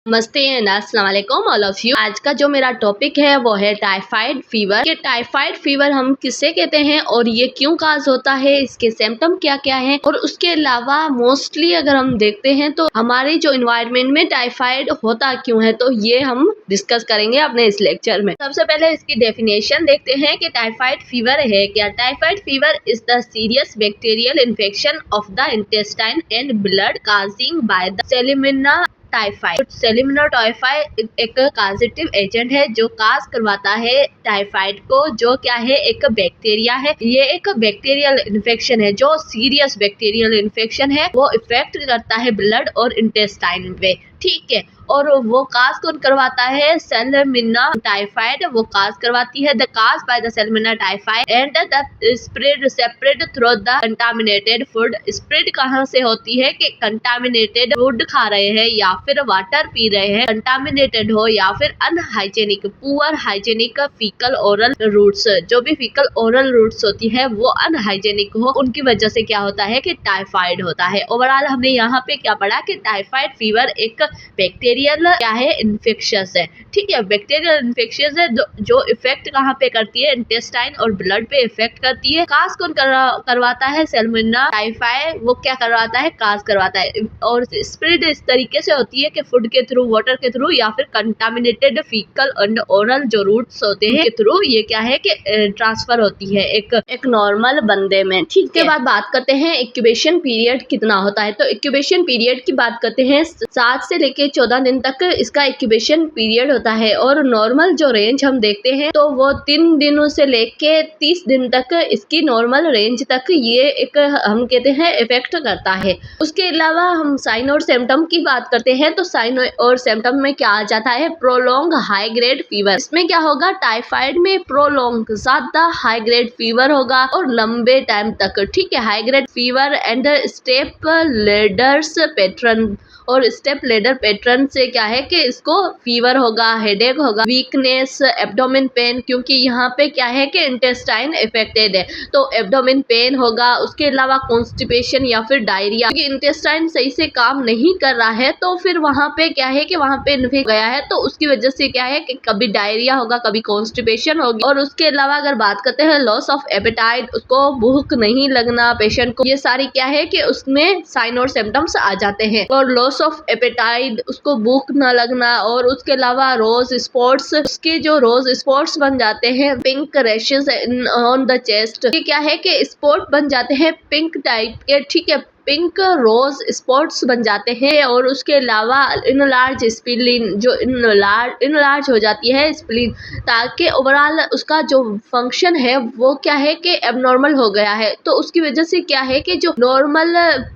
नमस्ते एंड अस्सलाम वालेकुम ऑल ऑफ यू। आज का जो मेरा टॉपिक है वो है टाइफाइड फीवर। कि टाइफाइड फीवर हम किसे कहते हैं और ये क्यों काज होता है, इसके सिम्टम क्या क्या हैं, और उसके अलावा मोस्टली अगर हम देखते हैं तो हमारे जो इन्वायरमेंट में टाइफाइड होता क्यों है, तो ये हम डिस्कस करेंगे अपने इस लेक्चर में। सबसे पहले इसकी डेफिनेशन देखते हैं कि टाइफाइड फीवर है क्या। Typhoid fever is the serious bacterial infection of the intestine and blood causing by the salmonella typhoid. Salmonella typhoid एक काजेटिव एजेंट है जो काज करवाता है टाइफाइड को, जो क्या है एक बैक्टीरिया है। ये एक बैक्टीरियल इन्फेक्शन है, जो सीरियस बैक्टीरियल इन्फेक्शन है, वो इफेक्ट करता है ब्लड और इंटेस्टाइन पे, ठीक है। और वो काज कौन करवाता है, सेलिमिना टाइफाइड वो काज करवाती है। The cause by the salmonella typhoid and the spread separate through the contaminated food. Spread कहाँ से होती है कि कंटामिनेटेड फूड खा रहे हैं या फिर वाटर पी रहे हैं, कंटामिनेटेड हो या फिर unhygienic poor hygienic faecal oral routes, जो भी फीकल ओरल रूट्स होती है वो अनहाइजेनिक हो, उनकी वजह से क्या होता है कि टाइफाइड होता है। ओवरऑल हमने यहाँ पे क्या पढ़ा कि टाइफाइड फीवर एक बैक्टीरियल क्या है, इन्फेक्शियस है, ठीक है। बैक्टीरियल इन्फेक्शियस है जो इफेक्ट कहाँ पे करती है, इंटेस्टाइन और ब्लड पे इफेक्ट करती है। काज कौन करवाता है, सेलिमिना टाइफाइड वो क्या करवाता है, काज करवाता है। और स्प्रेड इस तरीके से होती है कि फूड के थ्रू, वाटर के थ्रू या फिर कंटामिनेटेड फीकल एंड ओरल जो रूट्स होते हैं के थ्रू ये क्या है कि ट्रांसफर होती है एक नॉर्मल बंदे में, ठीक है। बाद बात करते हैं इंक्यूबेशन पीरियड कितना होता है। तो इंक्यूबेशन पीरियड की बात करते हैं, 7 से लेके 14 दिन तक इसका इंक्यूबेशन पीरियड होता है। और नॉर्मल जो रेंज हम देखते हैं तो वो 3 दिनों से लेके 30 दिन तक इसकी नॉर्मल रेंज तक ये एक हम कहते हैं इफेक्ट करता है। उसके अलावा हम साइन और सिम्टम की बात करते हैं तो साइन और सिम्टम में क्या आ जाता है, प्रोलॉन्ग हाई ग्रेड फीवर। इसमें क्या होगा, टाइफाइड में प्रोलॉन्ग ज्यादा हाई ग्रेड फीवर होगा और लंबे टाइम तक, ठीक है। High grade fever and step ladders pattern, और स्टेप लेडर पैटर्न से क्या है कि इसको फीवर होगा, हेडेक होगा, वीकनेस, एब्डोमेन पेन, क्योंकि यहाँ पे क्या है कि इंटेस्टाइन इफेक्टेड है तो एब्डोमेन पेन होगा। उसके अलावा कॉन्स्टिपेशन या फिर डायरिया, क्योंकि इंटेस्टाइन सही से काम नहीं कर रहा है तो फिर वहाँ पे क्या है कि वहाँ पे इन्फेक्ट गया है तो उसकी वजह से क्या है कि कभी डायरिया होगा, कभी कॉन्स्टिपेशन होगी। और उसके अलावा अगर बात करते हैं लॉस ऑफ एपेटाइट, उसको भूख नहीं लगना पेशेंट को, ये सारी क्या है कि उसमें साइन और सिम्टम्स आ जाते हैं। और लॉस ऑफ एपेटाइट, उसको भूख न लगना, और उसके अलावा रोज स्पॉट्स, उसके जो रोज स्पॉट्स बन जाते हैं, pink rashes on the chest, ये क्या है कि स्पॉट बन जाते हैं पिंक टाइप के, ठीक है। पिंक रोज स्पॉट्स बन जाते हैं। और उसके अलावा इनलार्ज स्प्लीन, जो इनलार्ज हो जाती है स्प्लीन, ताकि ओवरऑल उसका जो फंक्शन है वो क्या है कि एबनॉर्मल हो गया है। तो उसकी वजह से क्या है कि जो नॉर्मल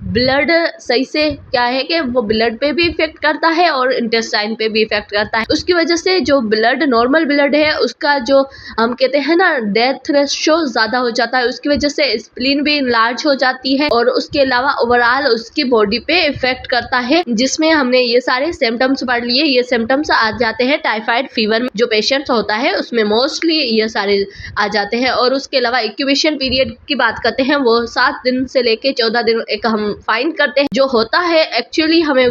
ब्लड सही से क्या है कि वो ब्लड पे भी इफेक्ट करता है और इंटेस्टाइन पे भी इफेक्ट करता है। उसकी वजह से जो ब्लड नॉर्मल ब्लड है उसका जो हम कहते हैं ना डेथ रेशियो ज्यादा हो जाता है, उसकी वजह से स्प्लीन भी इनलार्ज हो जाती है। और उसके अलावा ओवरऑल उसकी बॉडी पे इफेक्ट करता है, जिसमें हमने ये सारे सिम्टम्स पढ़ लिए। ये सिम्टम्स आ जाते हैं टाइफाइड फीवर में, जो पेशेंट्स होता है उसमें मोस्टली ये सारे आ जाते हैं। और उसके अलावा इंक्यूबेशन पीरियड की बात करते हैं, वो 7 दिन से लेके 14 दिन एक हम फाइंड करते हैं। जो होता है एक्चुअली हमें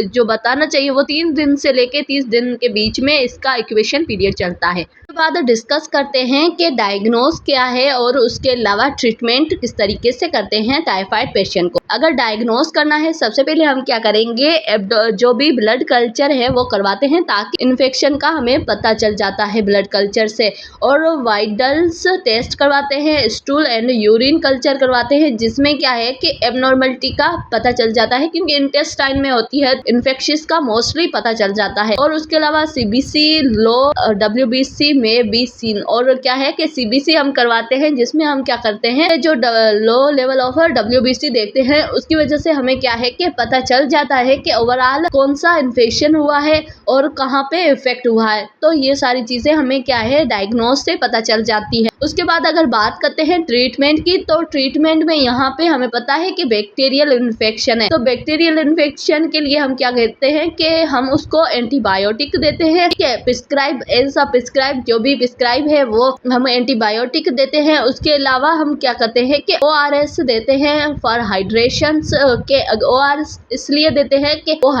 जो बताना चाहिए वो 3 दिन से लेके 30 दिन के बीच में इसका इंक्यूबेशन पीरियड चलता है। उसके बाद डिस्कस करते हैं कि डायग्नोज क्या है और उसके अलावा ट्रीटमेंट किस तरीके से करते हैं टाइफाइड पेशेंट को। अगर डायग्नोज करना है, सबसे पहले हम क्या करेंगे, जो भी ब्लड कल्चर है वो करवाते हैं ताकि इन्फेक्शन का हमें पता चल जाता है ब्लड कल्चर से। और वाइटल्स टेस्ट करवाते हैं, स्टूल एंड यूरिन कल्चर करवाते हैं, जिसमें क्या है कि एबनॉर्मलिटी का पता चल जाता है, क्योंकि इंटेस्टाइन में होती है इन्फेक्शियस का मोस्टली पता चल जाता है। और उसके अलावा सीबीसी लो डब्ल्यूबीसी में भी सीन, और क्या है कि सीबीसी हम करवाते हैं जिसमें हम क्या करते हैं, जो लो लेवल ऑफ डब्ल्यूबीसी देखते हैं, उसकी वजह से हमें क्या है कि पता चल जाता है कि ओवरऑल कौन सा इन्फेक्शन हुआ है और कहाँ पे इफेक्ट हुआ है। तो ये सारी चीजें हमें क्या है डायग्नोज से पता चल जाती है। उसके बाद अगर बात करते हैं ट्रीटमेंट की, तो ट्रीटमेंट में यहाँ पे हमें पता है कि बैक्टीरियल इन्फेक्शन है, तो बैक्टीरियल इन्फेक्शन के लिए हम क्या कहते हैं कि हम उसको एंटीबायोटिक देते हैं, ठीक है। प्रिस्क्राइब एज अ प्रिस्क्राइब जो भी प्रिस्क्राइब है वो हम एंटीबायोटिक देते हैं। उसके अलावा हम क्या करते हैं कि ORS देते हैं फॉर हाइड्रेशन के। ORS इसलिए देते हैं कि वो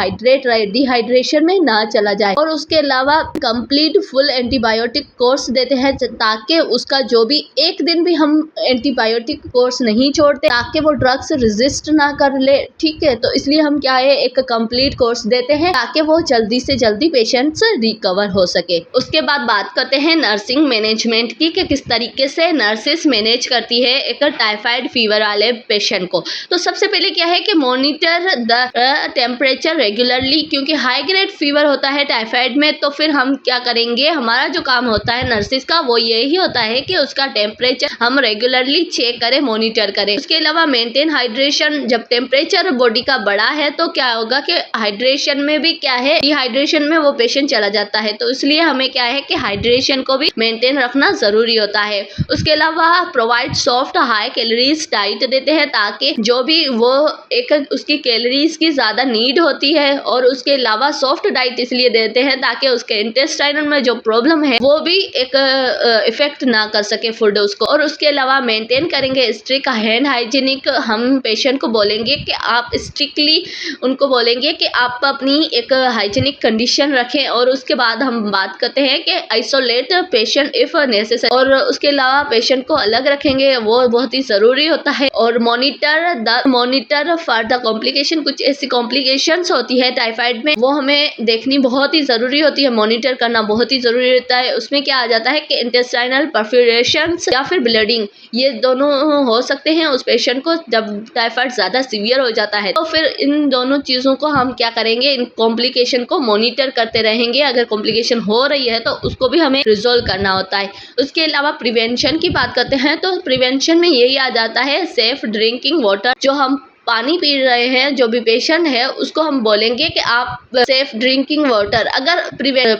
डिहाइड्रेशन में ना चला जाए। और उसके अलावा कंप्लीट फुल एंटीबायोटिक कोर्स देते हैं ताकि उसका जो भी एक दिन भी हम एंटीबायोटिक कोर्स नहीं छोड़ते ताकि वो ड्रग्स रेजिस्ट ना कर ले। ठीक है, तो इसलिए हम क्या है एक कंप्लीट कोर्स देते हैं ताकि वो जल्दी से जल्दी पेशेंट्स रिकवर हो सके। उसके बाद बात करते हैं नर्सिंग मैनेजमेंट की कि किस तरीके से नर्सेस मैनेज करती है एक टाइफाइड फीवर वाले पेशेंट को। तो सबसे पहले क्या है कि मॉनिटर द टेम्परेचर रेगुलरली, क्योंकि हाई ग्रेड फीवर होता है टाइफाइड में। तो फिर हम क्या करेंगे, हमारा जो काम होता है नर्सिस का वो यही होता है कि उसका टेम्परेचर हम रेगुलरली चेक करें, मॉनिटर करें। उसके अलावा मेंटेन हाइड्रेशन। जब टेम्परेचर बॉडी का बढ़ा है तो क्या होगा कि हाइड्रेशन में भी क्या है, डिहाइड्रेशन में वो पेशेंट चला जाता है। तो इसलिए हमें क्या है कि हाइड्रेशन को भी मेंटेन रखना जरूरी होता है। उसके अलावा provide soft high calories diet देते हैं ताकि जो भी वो एक उसकी कैलोरीज की ज्यादा नीड होती है। और उसके अलावा सॉफ्ट डाइट इसलिए देते हैं ताकि उसके इंटेस्टाइनल में जो प्रॉब्लम है वो भी एक इफेक्ट ना कर सके फूड उसको। और उसके अलावा मेंटेन करेंगे स्ट्रिक्ट हैंड हाइजीनिक। हम पेशेंट को बोलेंगे कि आप स्ट्रिक्टली उनको बोलेंगे कि आप अपनी एक हाइजीनिक कंडीशन रखें। और उसके बाद हम बात करते हैं कि आइसोलेट पेशेंट इफ नेसेसरी। और उसके अलावा पेशेंट को अलग रखेंगे, वो बहुत ही जरूरी होता है। और मॉनिटर फॉर द कॉम्प्लिकेशन। कुछ ऐसी कॉम्प्लिकेशंस होती है टाइफाइड में, वो हमें देखनी बहुत ही जरूरी होती है, मॉनिटर करना बहुत ही जरूरी होता है। उसमें क्या आ जाता है कि इंटेस्टाइनल परफोरेशंस या फिर ब्लीडिंग, ये दोनों हो सकते हैं उस पेशेंट को जब टाइफाइड ज्यादा सीवियर हो जाता है। तो फिर इन दोनों चीजों को हम क्या करेंगे, इन कॉम्प्लिकेशन को मॉनिटर करते रहेंगे। अगर कॉम्प्लिकेशन हो रही है तो उसको भी हमें रिजोल्व करना होता है। उसके अलावा प्रिवेंशन की बात करते हैं तो प्रिवेंशन में यही आ जाता है सेफ ड्रिंकिंग वाटर। जो हम पानी पी रहे हैं, जो भी पेशेंट है उसको हम बोलेंगे कि आप सेफ ड्रिंकिंग वाटर। अगर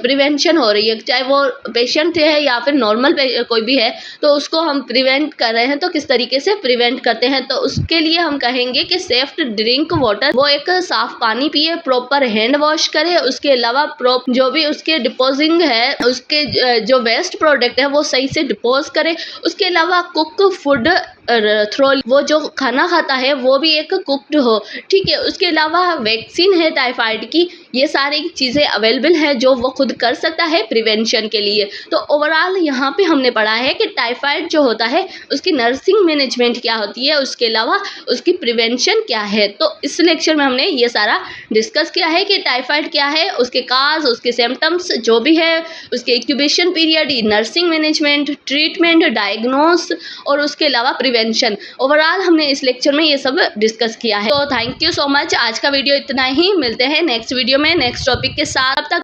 प्रिवेंशन हो रही है, चाहे वो पेशेंट है या फिर नॉर्मल कोई भी है, तो उसको हम प्रिवेंट कर रहे हैं। तो किस तरीके से प्रिवेंट करते हैं, तो उसके लिए हम कहेंगे कि सेफ ड्रिंक वाटर, वो एक साफ पानी पिए, प्रॉपर हैंड वॉश करे। उसके अलावा जो भी उसके डिपोजिंग है, उसके जो वेस्ट प्रोडक्ट है वो सही से डिपोज करे। उसके अलावा कुक फूड थ्रो, वो जो खाना खाता है वो भी एक कुक्ड हो। ठीक है, उसके अलावा वैक्सीन है टाइफाइड की, ये सारी चीजें अवेलेबल है जो वो खुद कर सकता है प्रिवेंशन के लिए। तो ओवरऑल यहाँ पे हमने पढ़ा है कि टाइफाइड जो होता है उसकी नर्सिंग मैनेजमेंट क्या होती है, उसके अलावा उसकी प्रिवेंशन क्या है। तो इस लेक्चर में हमने ये सारा डिस्कस किया है कि टाइफाइड क्या है, उसके काज, उसके सिम्टम्स जो भी है, उसके incubation period, nursing management, treatment, diagnose और उसके अलावा प्रिवेंशन। ओवरऑल हमने इस लेक्चर में ये सब डिस्कस किया है। तो थैंक यू सो मच। आज का वीडियो इतना ही, मिलते हैं नेक्स्ट वीडियो में नेक्स्ट टॉपिक के साथ। तब तक